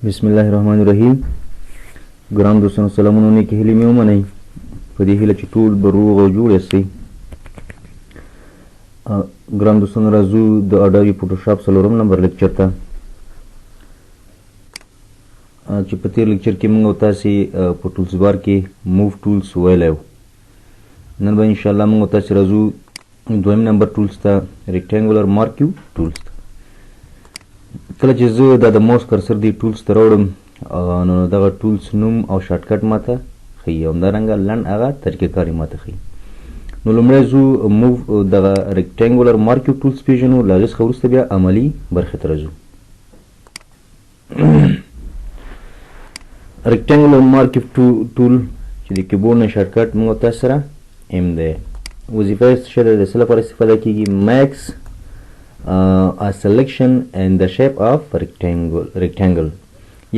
بسم الله الرحمن الرحیم. ګران دوستانو سلامونه کې هیلې مې ومنئ. په دې هیله چې ټول به روغ او جوړ یاستئ. ګران دوستانو راځو د اډوبي فوټوشاپ 4 نمبر لیکچر ته چې په تیر لیکچر کې موږ تاسې په ټولز بار کې موو ټولز ویلی و. نن به انشاءالله موږ تاسې راځو 2 نمبر ټولز ته ریکټینګولر مارکیو ټولز ته. کله چې زه دا د ماوس کرسر دی ټولز ته راوړم نو دغه ټولز نوم او شارټکټ ماته ښیي او همدارنګه لنډ هغه طریقه کار یې ماته ښیي. نو لومړی زو موو دغه ریکټینګولر مارکیو ټولز پیژنو، له هغې څخه وروسته بیا عملي برخې ته راځو. ریکټینګولر مارکیو ټول چې د کیبورډ نه شارټکټ موږ تاسو سره ام دی. وظیفه یې څه ده؟ د څه لپاره استفاده کیږي؟ میکس a selection in the shape of rectangle.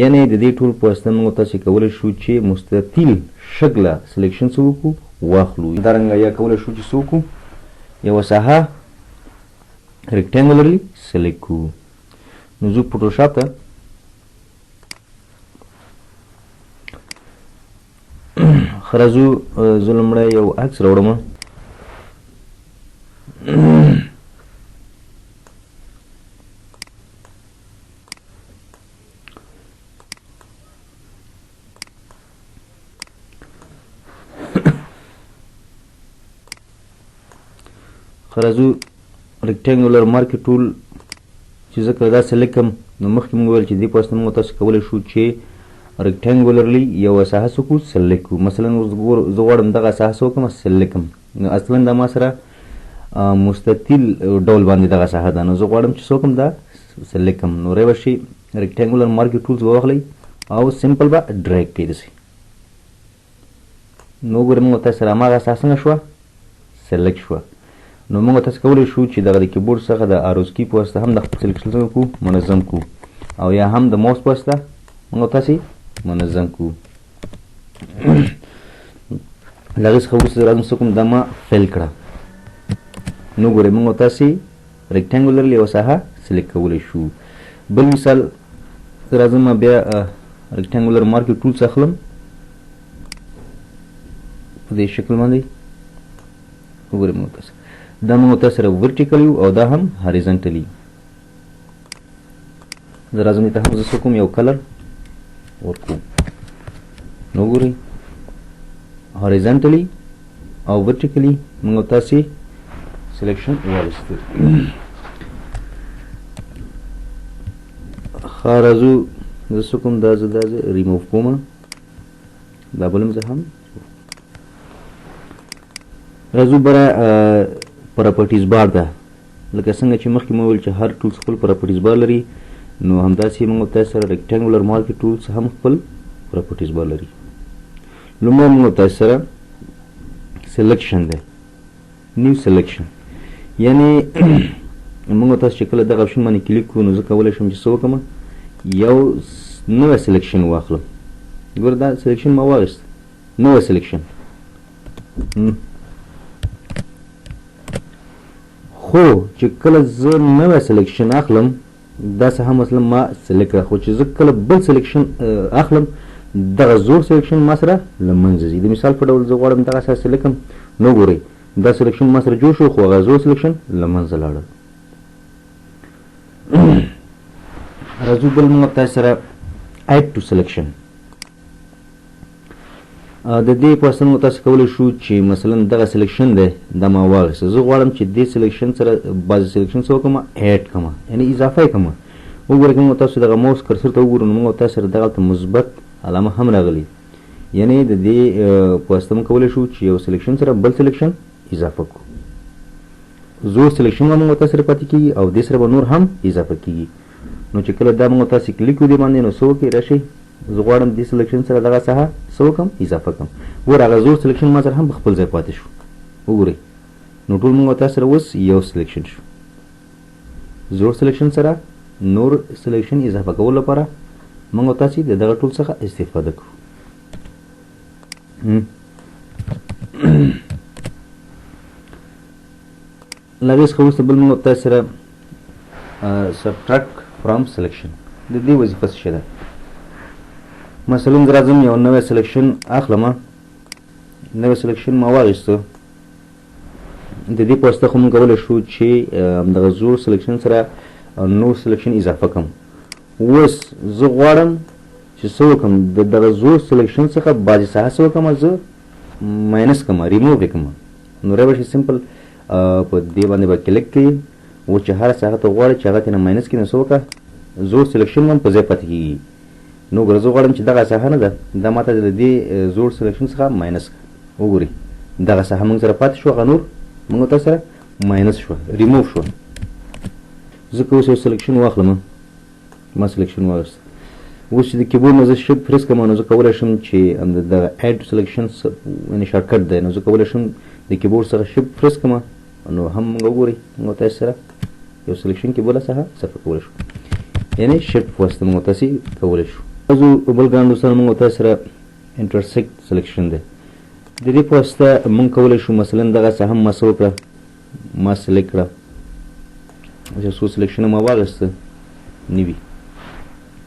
یعنی د دې ټول په واسطه موږ تاسې کولی شو چې مستطیل شکله سلیکشن څه وکړو واخلو. همدارنګه یا کولی شو چې څه وکړو یوه ساحه ریکټینګولرلی سلیکټ کړو. نو زه فوټوشاپ ته ښه راځو. زه لومړی یو عکس راوړم. راځو ریکټینګولر مارکیو ټول چې زه که دا سلیکټ کړم نو مخکې موږ ویل چې دې په واسطه موږ تاسو کولی شو چې ریکټینګولرلی یوه ساحه څه کړو سلیکټ کړو. مثلا زه غواړم دغه ساحه څه وکړم سلیکټ کړم. نو اصلا دا ما سره مستطیل ډول باندې دغه ساحه ده، نو زه غواړم چې څه وکړم دا سلیکټ کړم. نو رای به شي ریکټینګولر مارکیو ټولز به واخلئ او سمپل به ډریګ کړئ داسې. نو وګورئ موږ تاسو سره هماغه ساحه څنګه شوه سلیکټ شوه. نو موږ تاسو کولی شو چې دغه د کیبورډ څخه د اروز کی په واسطه هم د سلیکشن څنګه کړو منظم کړو، او یا هم د ماوس په واسطه موږ تاسې منظم کړو. له هغې څخه وروسته راځم څه کوم دا ما فیل کړه. نو ګورئ موږ تاسې ریکټینګولرلی یوه ساحه سلیکټ کولی شو. بل مثال راځم بیا ریکټینګولر مارکیو ټولز اخلم په دې شکل باندې. وګورئ موږ تاسې دا موږ تاسو سره ورټیکلی او دا هم هاریزنټلی. زه راځم دې ته هم زه څه کوم یو کلر ورکوم. نو ګورئ هاریزنټلی او ورټیکلی موږ تاسې سلیکشن واخیستل. ښه راځو زه څه کوم دا زه ریموو کوم. دا بل هم زه هم راځو بره پراپرټیز بار ده. لکه څنګه چې مخکې مو ویل چې هر ټولز خپل پراپرټیز بار لري، نو همداسې موږ تاسو سره ریکټینګولر مارکیو ټولز هم خپل پراپرټیز بار لري. لومړی موږ تاسو سره سلیکشن ده، نیو سلیکشن. یعنې موږ تاسو چې کله دغه اپشن باندې کلیک کړو نو زه کولی شم چې څه وکړم یو نوی سلیکشن واخلم. ګوره دا سلیکشن ما واخیست، نوی سلیکشن. خو چې کله زه نوی سلیکشن اخلم داسې هم مثلا ما سلیکټ کړه، خو چې زه کله بل سلیکشن اخلم دغه زوړ سلیکشن ما سره له منځه ځي. د مثال په ډول زه غواړم دغه سره سلیکټ کړم، نو ګورئ دا سلیکشن ما سره جوړ شو خو هغه زوړ سلیکشن له منځه لاړل. راځو بل موږ تاسو سره ایډ ټو سلیکشن. د دې په واسطه موږ تاسو کولی شو چې مثلا دغه سلیکشن دی دا ما واخیسته، زه غواړم چې دې سلیکشن سره بعضې سلیکشن څه وکړم ایډ کړم، یعنې اضافه یې کړم. وګورئ که موږ تاسو دغه ماوس کرسر ته وګورو نو موږ تاسو سره دغلته مثبت علامه هم راغلي. یعنې د دې په واسطه موږ کولی شو چې یو سلیکشن سره بل سلیکشن اضافه کړو. زوړ سلیکشن به موږ تاسو سره پاتې کېږي او دې سره به نور هم اضافه کېږي. نو چې کله دا موږ تاسې کلیک کړو دې باندې نو څه وکړئ راشئ زه غواړم دې سلیکشن سره دغه ساحه څه وکړم اضافه کړم. ګوره هغه زوړ سلیکشن ما سره هم په خپل ځای پاتې شو. وګورئ نو ټول موږ تاسو سره اوس یو سلیکشن شو. زوړ سلیکشن سره نور سلیکشن اضافه کولو لپاره موږ تاسې د دغه ټول څخه استفاده کړو. له هغې څخه وروسته بل موږ تاسو سره سبټراکټ فرام سلیکشن د دې وظیفه څه ده؟ مثلا راځم یو نوې سلیکشن اخلم. نوې سلیکشن ما واغېسته. د دې په واسطه خو موږ کولی شو چې همدغه زوړ سلیکشن سره نور سلیکشن اضافه کړم. اوس زه غواړم چې څه وکړم، د دغه زوړ سلیکشن څخه بعضې ساحه څه وکړم، زه ماینس کړم، ریموو یې کړم. نو رابه شي سمپل په دې باندې به کلیک کوي. و چې هره ساحه ته غواړئ چې هغه ترېنه ماینس کړي، نو څه وکړه، زوړ سلیکشن هم په ځای پاتې کېږي. نو ګوره زه غواړم چې دغه ساحه نه ده، دا ماته د دې زوړ سلیکشن څخه ماینس کړه. وګورئ دغه ساحه موږ سره پاتې شو، هغه نور موږ تاسو سره ماینس شو، ریموو شو. زه که اوس یو سلیکشن واخلم، ما سلیکشن واخیست. اوس چې د کیبورډ نه زه شفټ پریس کړم، نو زه کولی شم چې دغه اډ سلیکشن یعنې شارټکټ دی، نو زه کولی شم د کیبورډ څخه شفټ پریس کړم، نو هم موږ وګورئ موږ تاسو سره یو سلیکشن کې بله ساحه صفر کولی شو، یعنې شفټ په واسطه موږ تاسې کولی شو. بل ګران دوستانو موږ تاسو سره انټرسیکټ سلیکشن دی. د دې په واسطه موږ کولی شو مثلا دغه ساحه ما څه وکړه، ما سلیکټ کړه، چې څو سلیکشنه ما واخیسته نوي.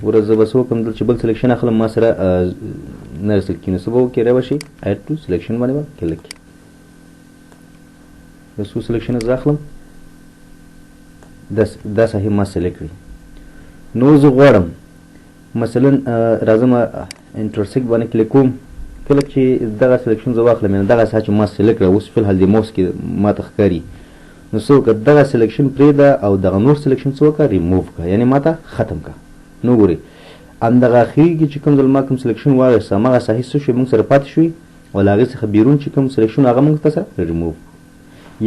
ګوره زه به څه وکړم، دلته چې بل سلیکشن اخلم ما سره نه رسل کېږي، نو څه به وکړې رابه شي اډ ټو سلیکشن باندې به کلیک کړي. د څو سلیکشنه زه اخلم، دا ساحې ما سلیکټ کړي. نو زه غواړم مثلا راځم انټرسیکټ باندې کلیک کوم. کله چې دغه سلیکشن زه واخلم، یعنې دغه ساحه چې ما سلیکټ کړه اوس فلحال د موس کې ما ته ښکاري، نو څه وکړه دغه سلیکشن پرېږده او دغه نور سلیکشن څه وکړه ریموو کړه، یعنې ما ته ختم کړه. نو ګورئ همدغه اخري کې چې کوم ځل ما کوم سلیکشن واخیسته، هماغه ساحې څه شوې موږ سره پاتې شوي، او له هغې څخه بیرون چې کوم سلیکشن هغه موږ ته سره ریموو.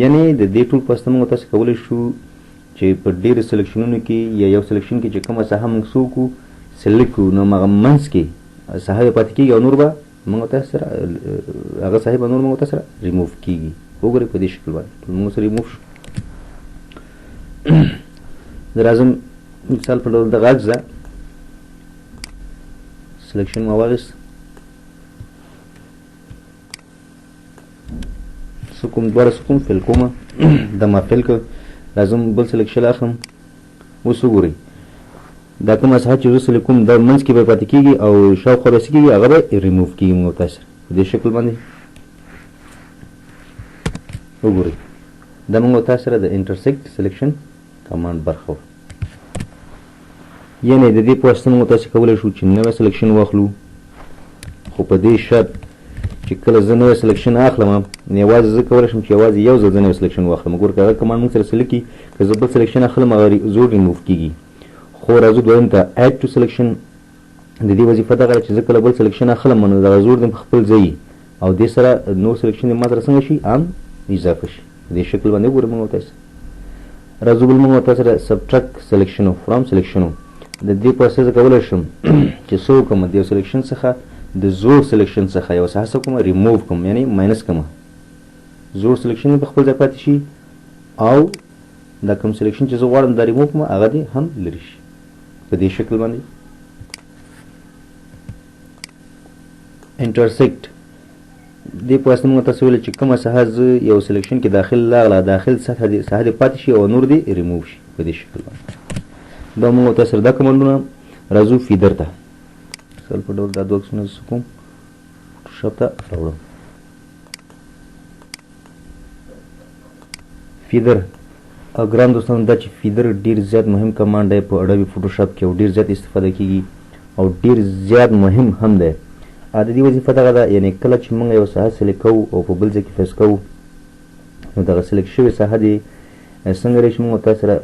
یعنې د دې ټول په واسطه موږ تاسې کولی شو چې په ډېرو سلیکشنونو کې یا یو سلیکشن کې چې کومه ساحه موږ څه وکړو سلیکټ کړو، نو هماغه منځ کې ساحه به پاتې کېږي او نور به موږ تاسو سره هغه ساحې به نور موږ تاسو سره ریموو کېږي. وګورئ په دې شکل باندې ټول موږ سره ریموو شو. زه راځم مثال په ډول دغه عکس ده، سلیکشن ما واخیست، څه کوم دواړه څه کوم فیل کومه، دا ما فیل کړ. راځم بل سلیکشن اخلم. اوس وګورئ دا کومه ساحه چې زه سلیکټ کوم دا منځ کې به پاتې کېږي او شاوخوا به څه کېږي هغه به ریموو کېږي موږ تاسو سره په دې شکل باندې. وګورئ دا موږ تاسو سره د انټرسیکټ سلیکشن کمانډ برخه وه. یعنې د دې په واسطه موږ تاسې کولی شو چې نوی سلیکشن واخلو، خو په دې شرط چې کله زه نوی سلیکشن اخلم، یوازې زه کولی شم چې یوازې یو ځل زه نوی سلیکشن واخلم. ګوره که هغه کمانډ موږ سره سلیکټ کړي، که زه بل سلیکشن اخلم هغه زوړ ریموو کېږي. خو راځو دویم ته اډ ټو سلیکشن. د دې وظیفه دغه ده چې زه کله بل سلیکشن اخلم نو دغه زوړ دی په خپل ځای او دې سره نور سلیکشن ما سره څنګه شي عام اضافه شي. په دې شکل باندې وګورئ موږ تاسو. راځو بل موږ تاسو سره سبټرکټ سلیکشنو فرام سلیکشنو. د دې په واسطه زه کولی شم چې څه وکړم، د یو سلیکشن څخه د زوړ سلیکشن څخه یو ساحه څه کړم ریموو کړم، یعنې ماینس کړم. زوړ سلیکشن په خپل ځای پاتې شي او دا کوم سلیکشن چې زه غواړم دا ریموو کړم هغه دې هم لرې شي په دې شکل باندې. انټرسیکټ دې په واسطه موږ تاسو ویل چې کومه ساحه زه یو سلیکشن کې داخل لاغله داخل ساحه دې پاتې شي او نور دې ریموو شي په دې شکل باندې. دا موږ تاسو سره دا کمانډونه. راځو فیدر ته. مثال په ډول دا دوه عکسونه زه کوم فوټوشاپ ته راوړم. فیدر ګران دوستانو دا چې فیدر ډیر زیات مهم کمانډ دی په اډوبي فوټوشاپ کې او ډیر زیات استفاده کیږي او ډیر زیات مهم هم دی. د دې وظیفه دغه ده، یعنې کله چې موږ یو ساحه سلیکټ کوو او په بل ځای کې فیس کوو نو دغه سلیکټ شوې ساحه دې څنګه راشي موږ تاسو سره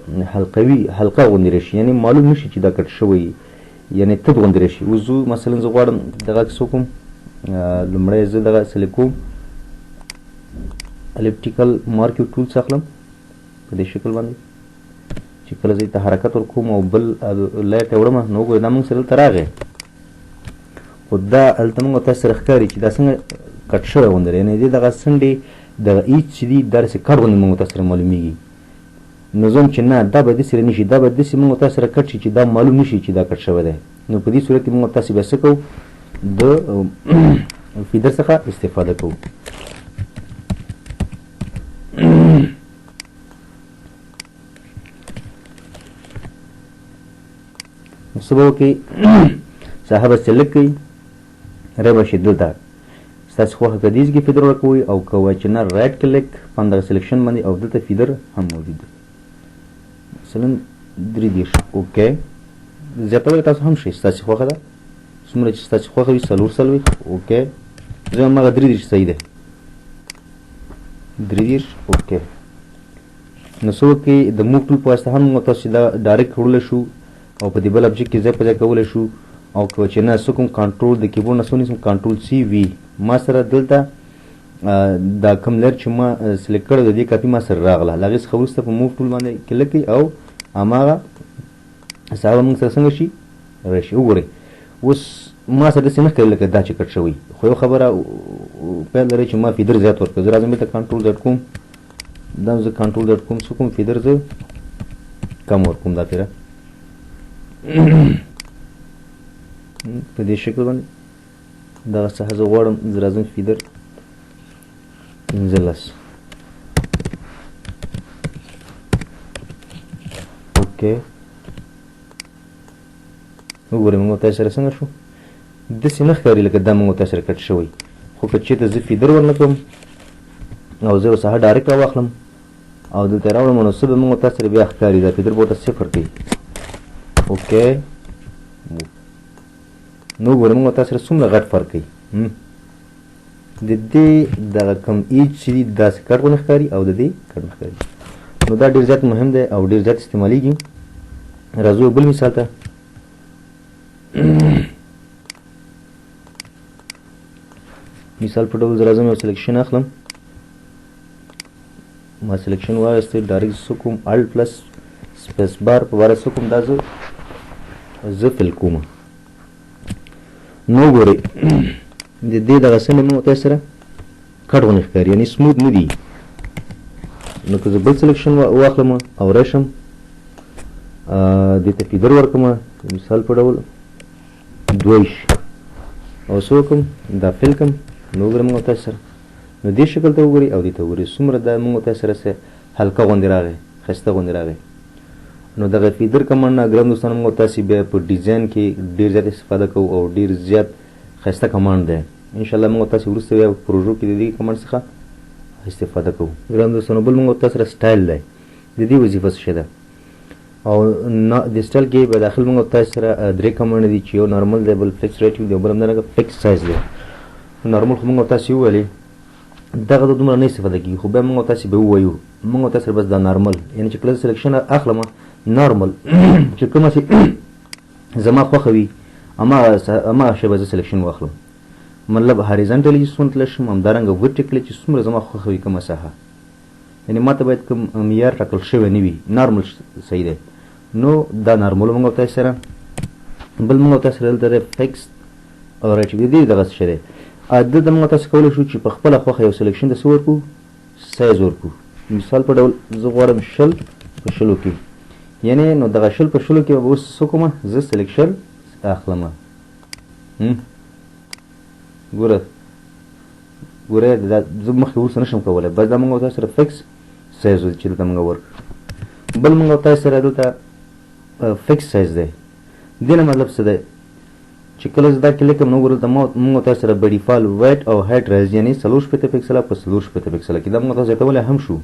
حلقه غوندې راشي، یعنې معلوم نشي چې دا کټ شوی، یعنې تت غوندې راشي. اوس زه مثلا زه غواړم دغه عکس وکړم، لومړی زه دغه سلیکټ کوم، الپټیکل مارکیو ټولز اخلم په دې شکل باندې چې کله زه ته حرکت ورکوم او بل لایټ یې وړم نو وګورئ دا موږ سره دلته راغی، خو دا هلته موږ تاسو سره ښکاري چې دا څنګه کټ شوی غوندې دی، یعنې دې دغه څنډې دغه ایچ چې دي دا داسې کټ غوندې موږ تاسو سره معلومیږي. نو زه چې نه دا به داسې نه شي، دا به داسې موږ تاسو سره کټ شي چې دا معلوم نشي چې دا کټ شوی دی. نو په دې صورت کې موږ تاسو بیا څه کوو، د فیدر څخه استفاده کوو. څه به وکړئ، ساحه به سلیکټ کړئ رای بشي دلته ستاسې خوښه کدیز کې فیدر ورکوئ او که وایي چې نه رایټ کلیک په همدغه سلیکشن باندې او دلته فیدر هم موجود دی مثلا 3 اوکې زیاتولی تاسو هم شئ ستاسې خوښه ده څومره چې ستاسې خوښه وي 4 اوکې زه هماغه 3 صحیح دی 3 اوکې نو څه وکړئ د موو ټول په واسطه هم موږ تاسو دا ډایرکټ وړلی شو او په دې بل ابجیکټ کې ځای په ځای کولی شو او که چې نه څه کوم کنټرول د کیبورډ نه څه ونیسم کنټرول سی وي ما سره دلته دا کوم لر چې ما سلیکټ کړی د دې کاپي ما سره راغله له هغې څخه وروسته په موو ټول باندې کلیک کوئ او هماغه هغه موږ سره څنګه شي راشي وګورئ اوس ما سره داسې نه ښکاري لکه دا چې کټ شوی خو یو خبره پیل لري چې ما فیدر زیات ورکړ زه راځم بېرته کنټرول زد کوم دا زه کنټرول زد کوم څه کوم فیدر زه کم ورکوم دا پیره په دې شکل باندې دغه څخه زه غواړم زه راځم فیدر 15 اوکې وګورئ موږ تاسو سره څنګه شو داسې نه ښکاري لکه دا موږ تاسو سره کټ شوی خو که چېرته زه فیدر ورنه کړم او زه ورڅخه ډایرکټ راواخلم او دلته یې راوړم نو څه به موږ تاسو سره بیا ښکاري دا فیدر به ورته 0 کوي اوکې نو وګورئ موږ تاسو سره څومره غټ فرق کوي د دې دغه کوم ایچ چې دي داسې کټ ونه ښکاري او د دې کټ نه ښکاري نو دا ډېر زیات مهم دی او ډېر زیات استعمالیږي راځو بل مثال ته مثال په ډول زه راځم یو سلیکشن اخلم ما سلیکشن واخیستی ډایرکټ څه کوم الټ پلس سپیس بار په باره څه کوم دا زه فل کوم نو ګورئ د دې دغه څه مې تاسو سره کټ ونه ښکاري یعنې سموث نه دي نو که زه بل سلیکشن واخلم او راشم دې ته فیدر ورکړم مثال په ډول 2 او څه وکړم دا فل کړم نو وګورئ موږ تاسو سره نو دې شکل ته وګورئ او دې ته وګورئ څومره دا موږ تاسو سره څه هلکه غوندې راغی ښایسته غوندې راغی نو دغه فیدر کمانډ نه ګران دوستانو موږ تاسې بیا په ډیزاین کې ډېر زیات استفاده کوو او ډېر زیات ښایسته کمانډ دی انشاءالله موږ تاسې وروسته بیا په پروژو کې د دې کمانډ څخه استفاده کوو ګران دوستانو بل موږ تاسو سره سټایل دی د دې وظیفه څه شی ده او د سټایل کې به داخل موږ تاسو سره 3 کمانډ دي چې یو نارمل دی بل فکس ریټیو دی او بل همدارنګه فکس سایز دی نارمل خو موږ تاسې وویلې دغه د دومره نه استفاده کېږي خو بیا موږ تاسې به ووایو موږ تاسو سره بس دا نارمل یعنې چې کله زه سلیکشن اخلم نارمل چې کومه چې زما خوښه وي هماغه شی به زه سلیکشن واخلم مطلب هاریزنټلی چې څومره تللی شم همدارنګه ورټیکلی چې څومره زما خوښه وي کومه ساحه یعنې ما ته باید کوم معیار ټاکل شوی نه وي نارمل صحیح دی نو دا نارمل موږ تاسو سره بل موږ تاسو سره دلته فکس او ریټیو د دې دغه څه شی دی دلته موږ تاسو کولی شو چې په خپله خوښه یو سلیکشن ته څه ورکړو سایز ورکړو مثال په ډول زه غواړم 100 په 100 کې یعنې نو دغه 100 په 100 کې به اوس څه کومه زه سلیکشن اخلم ګوره دا زه مخکې وروسته نشم کولی بس دا موږ تاسو سره فکس سایز چې دلته موږ ورکړو بل موږ تاسو سره دلته فکس سایز دی دې نه مطلب څه دی چې کله زه دا کلیک کوم نو ګوره دلته موږ تاسو سره به ډیفالټ وایټ او هایټ راځي یعنې 40 پکسله په 40 پکسله کې دا موږ تاسو زیاتولی هم شو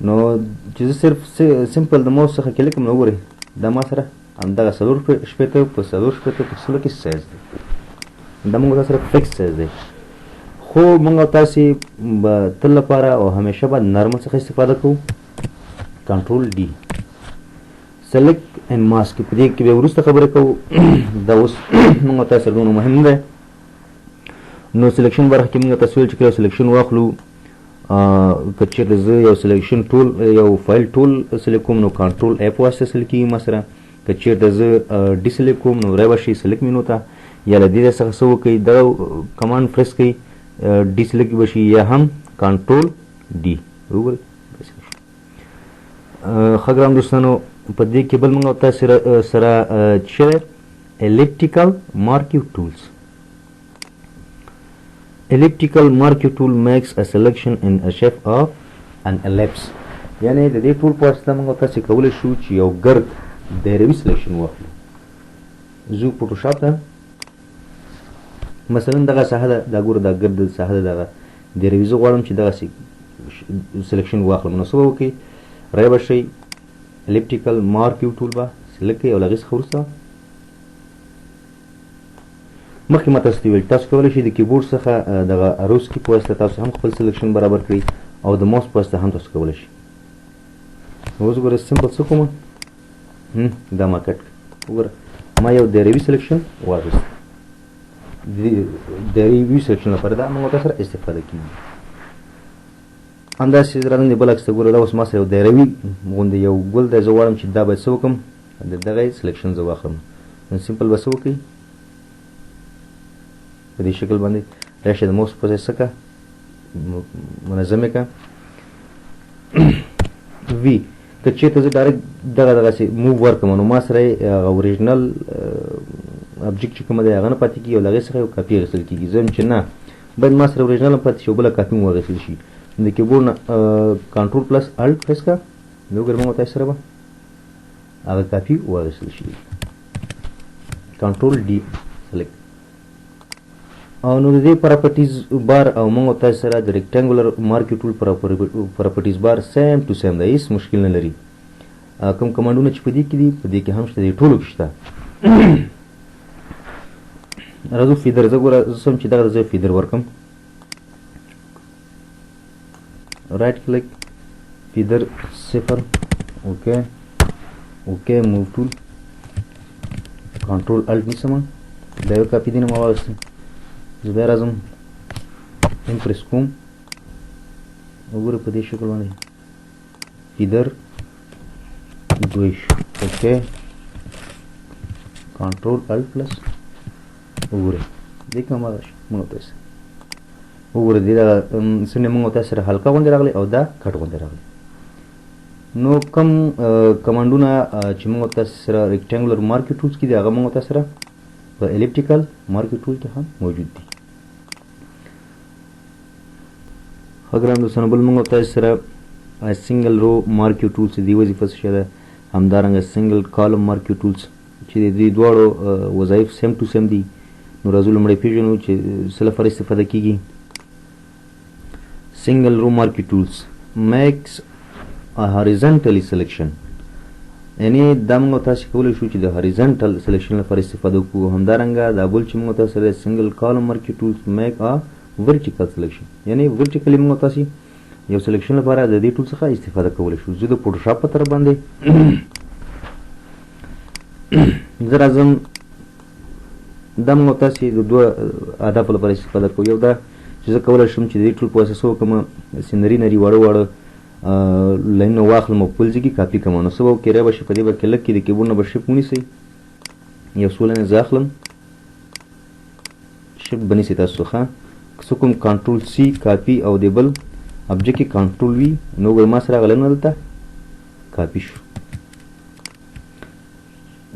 نو چې زه صرف سمپل د ماوس څخه کلیک کوم نو وګورئ دا ما سره همدغه 40 په 40 پکسلو کې سایز دی دا موږ تاسو سره فکس سایز دی خو موږ تاسې به تل لپاره او همیشه به نارمل څخه استفاده کوو کنټرول ډي سلیکټ اینډ ماسک په دې کې بیا وروسته خبرې کوو دا اوس موږ تاسو سره دونه مهم دی نو سلیکشن برخه کې موږ تاسو ویل چې کله سلیکشن واخلو که چېرته زه یو سلیکشن ټول یو فایل ټول سلیکټ کوم نو کنټرول اف واسطه سلیکټ کېږي ما سره که چېرته زه ډي سلیکټ کوم نو رای به شي سلیکټ مینو ته یا له دې څخه څه وکړئ دا کمانډ پریس کړئ ډي سلیکټ به شي یا هم کنټرول ډي وګورئ ښه ګران دوستانو په دې کې بل موږ تاسو سره چې elliptical marquee tools elliptical marquee tool makes a selection in a shape of an ellipse یعنې د دې ټول په واسطه موږ تاسو کولی شو چې یو ګرد دایروي سلیکشن واخلو زه فوټوشاپ ته مثلا دغه ساحه ده دا ګوره دا ګرد ساحه ده دغه دروي زه غواړم چې دغسې سلیکشن واخلم نو څه به وکړئ رای به شئ الیپټیکل مارکیو ټول به سلیکټ کړئ او له هغې څخه وروسته مخکې ما تاسو ته ویل تاسو کولی شئ د کیبورډ څخه دغه اروس کې په واسطه تاسو هم خپل سلیکشن برابر کړئ او د ماوس په واسطه هم تاسو کولی شئ اوس ګوره سمپل څه کومه دا ما کټ وګوره ما یو دایروي سلیکشن واخیست دایروي سلیکشن لپاره دا موږ تاسو سره استفاده کیږي همداسې راځم د بل عکس ته ګوره دا اوس ما سره یو دایروي غوندې یو ګل دی زه غواړم چې دا باید څه وکړم د دغه سلیکشن زه واخلم نو سمپل به څه وکړئ په دې شکل باندې راشه د موس په ځای څه کړه منظم یې کړه وي که چېرته زه ډایرکټ دغسې موو ورکړم نو ما سره یې هغه اوریجنل ابجکټ چې کومه دی هغه نه پاتې کېږي او له هغې څخه یو کاپي اخیستل کېږي زه چې نه باید ما سره اوریجنل هم پاتې شي او بله کاپي هم واخیستل شي د کیبورډ نه کنټرول پلس الټ پریس کړه نو وګورئ موږ تاسو سره به هغه کاپي واخیستل شي کنټرول ډي سلیکټ او نو د دې پراپرټیز بار او موږ تاسو سره د ریکټانګولر مارکیو ټول پراپرټیز بار سیم ټو سیم دی هیڅ مشکل نه لري کوم کمانډونه چې په دې کې دي په دې کې هم شته دي ټولو کې شته راځو فیدر زه ګوره زه سم چې دغه زه فیدر ورکړم رایټ کلیک فیدر 0 اوکې اوکې موو ټول کنټرول الټ نیسم دا یو کاپي دی نه ما واخیسته زه بیا راځم امپریس کوم وګوره په دې شکل باندې فیدر 2 اوکې کنټرول الټ پلس وګوره دې کوم موږ تاسو وګوره دې دا څنګه موږ تاسو سره هلکا غونډه راغلی او دا کټ غونډه راغلی نو کوم کمانډونه چې موږ تاسو سره ریکټانګولر مارکیو ټولز کې دي هغه موږ تاسو سره په الیپټیکل مارکیو ټول کې هم موجود دي ګران دوستانو بل موږ تاسو سره سنگل رو مارکیو ټولز دی وظیفه څه ده همدارنګه سنگل کالم مارکیو ټولز چې د دې دواړو وظایف سیم ټو سیم دي نو راځو لومړی پیژنو چې څه لپاره استفاده کیږي single row marquee tools makes a horizontal selection یعنی دا موږ تاسو کولی شو چې د horizontal selection لپاره استفاده وکړو همدارنګه دا بل چې موږ تاسو سره single column marquee tools make a vertical selection یعنی vertically موږ تاسو یو سلیکشن لپاره د دې ټول څخه استفاده کولی شو زه د فوټوشاپ په طرف باندې زه راځم دا موږ تاسو د دوه اهدافو لپاره استفاده کوو یو دا چې زه کولی شم چې د دې ټول په واسطه څه وکړم سینري نري واړه واړه لاینونه واخلم او خپل ځای کې کاپي کړم نو څه به وکړئ رای به شي په دې به کلک کې د کیبورډ نه به شیفټ ونیسئ یو څو لاینې زه اخلم شیفټ به نیسئ تاسو ښه څه کوم کنټرول سی کاپي او د بل ابجکټ کې کنټرول وي نو ګوره ما سره هغه لاینونه دلته کاپي شو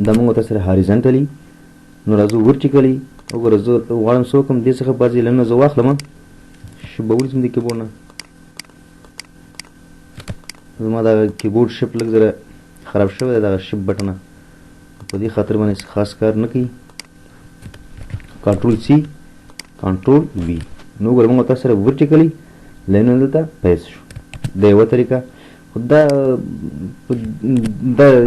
دا موږ تاسو سره هاریزنټلي نو راځو ورټیکلي وګوره زه غواړم څه وکړم دې څخه بعضې لاینونه زه واخلم شیفټ به ولیکم د کیبورډ نه زما دا کیبورډ شیپ لږ ذره خراب شوی دی دغه شیپ بټنه په دې خاطر باندې خاص کار نه کوي کنټرول سی کنټرول وي نو ګوره موږ تاسو سره ورټیکلي لاینونه دلته پیس شو دا یوه طریقه خو دا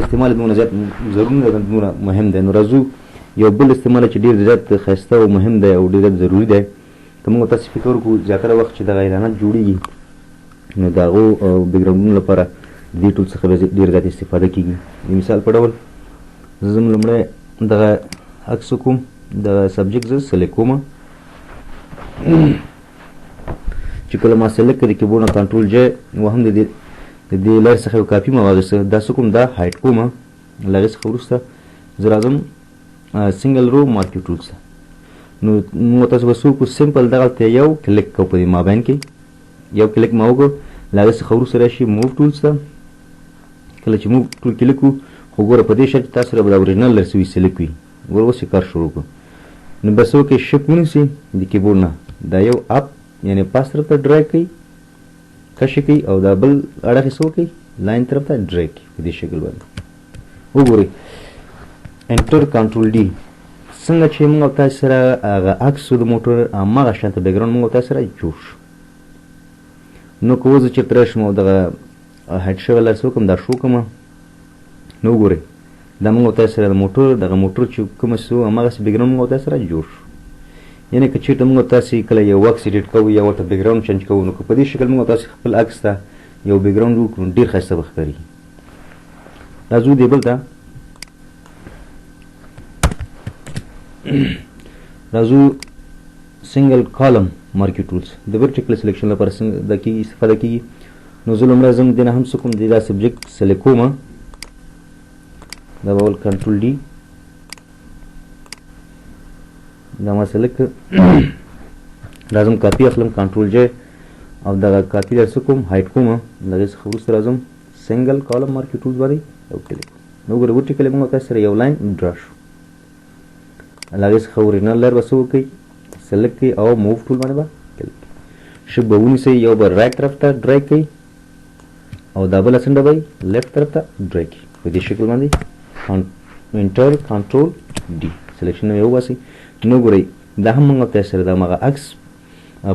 استعمال دومره زیات ضروري نه ده دومره مهم دی نو راځو یو بل استعمال چې ډېر زیات ښایسته او مهم دی او ډېر ضروري دی که موږ تاسو فکر وکړو زیاتره وخت چې دغه اعلانات جوړېږي نو د هغو بیکګراونډونو لپاره دې ټول څخه ډېر زیات استفاده کېږي د مثال په ډول زه ځم لومړی دغه عکس وکړم دغه سبجیکټ زه سلیکټ کوم چې کله ما سلیکټ کړ د کیبورډ نه کنټرول جی و هم د دې لارې څخه یو کاپي ما واخیسته دا څه کوم دا هایډ کوم له هغې څخه وروسته زه راځم سنګل رو مارکیو ټولز نو موږ تاسو به څه وکړو سمپل دغلته یو کلیک کوو په دې مابین کې یو کلیک ما وکړو له هغې څخه وروسته راشي موو ټولز ته کله چې موو ټول کلیک وکړو خو ګوره په دې شرط چې تاسو سره به د اوریجنل لرسوي سلیکټ وي ګوره اوس یې کار شروع کړو نو به څه وکړئ شیفټ ونیسئ د کیبورډ نه دا یو اپ یعنې پاس طرف ته ډرای کوئ کشې کوئ او دا بل اړخ یې څه وکړئ لاین طرف ته ډرای کوئ په دې شکل باندې وګورئ انټر کنټرول ډي څنګه چې موږ تاسو سره هغه عکس د موټر هغه شانته بیکګراوند موږ تاسو سره جوړ شو. نو که وزه چې ترشم او دغه هډ شوی لرسو کوم دا شو کوم نو ګورئ دا موږ تاسو سره د موټر دغه موټر چې کوم سو هغه بیکګراوند موږ تاسو سره جوړ شو. یعنی که چېرته موږ تاسو کله یو عکس ایډیټ کوو یا ورته بیکګراوند چینج کوو نو که په دې شکل موږ تاسو خپل عکس ته یو بیکګراوند وکړو ډېر ښایسته به ښکاري. راځو دې بل ته راځو سنګل کالم مارکي ټولز د ورټیکل سلیکشن لپاره څنګه د کې استفاده کیږي. نو زه لومړی ځم دې نه هم څه کوم دا سبجیکټ سلیکټ کوم دا به ول کنټرول ډي دا ما سلیکټ راځم کاپي اخلم کنټرول جے او دا کاپي در څه کوم هایټ کوم دغه څخه وروسته راځم سنګل کالم مارکي ټولز باندې او کلیک نو ګوره ورټیکل موږ تاسو سره یو لاین ډرا شو. هغه څخه اورینل لر بسو کوي سلیکټ کوي او موو ټول باندې با کلیک شپ به ونیسئ یو به رایټ طرف ته ډرایګ کوي او دا بل څنډه به لیفټ طرف ته ډرایګ کوي په دې شکل باندې انټر کنټرول ډي سلیکشن یو واسي. نو ګورئ دا هم موږ تاسو سره دا مغه عکس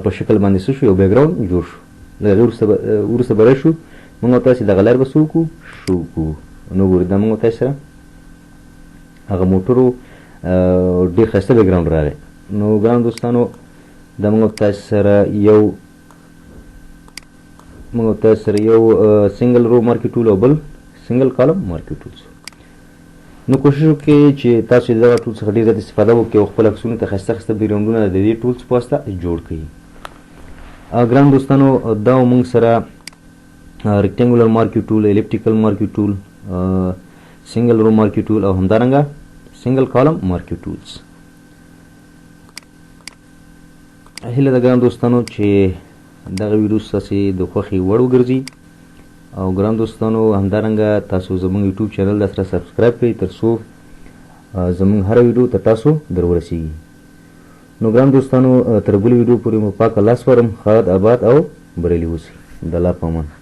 په شکل باندې شو یو بیکګراوند جوړ شو. لږ ورسته بره شو موږ تاسو د غلار بسو کو شو کو نو ګورئ دا موږ تاسو سره هغه موټرو ډېر ښایسته بیکګراوند راغی. نو ګران دوستانو دا موږ تاسو سره یو سنګل رو مارکي ټول او بل سنګل کالم مارکي ټولز. نو کوشش وکړئ چې تاسو دغه ټول څخه ډېر زیات استفاده وکړئ او خپل عکسونو ته ښایسته ښایسته بیکګراوندونه د دې ټولز په واسطه جوړ کړئ. ګران دوستانو دا موږ سره ریکټنګولر مارکي ټول الیپټیکل مارکي ټول سنګل رو مارکي ټول او همدارنګه سنګل کالم مارکي ټولز. هیله ده ګران دوستانو چې دغه ویډیو ستاسې د خوښې وړ وګرځي او ګران دوستانو همدارنګه تاسو زموږ یوټیوب چینل د سره سبسکرایب کړئ تر څو زموږ هره ویډیو تر تاسو در ورسیږي. نو ګران دوستانو تر بلې ویډیو پورې مو پاک الله سپارم. ښاد آباد او بریالي اوسئ. د الله په امان.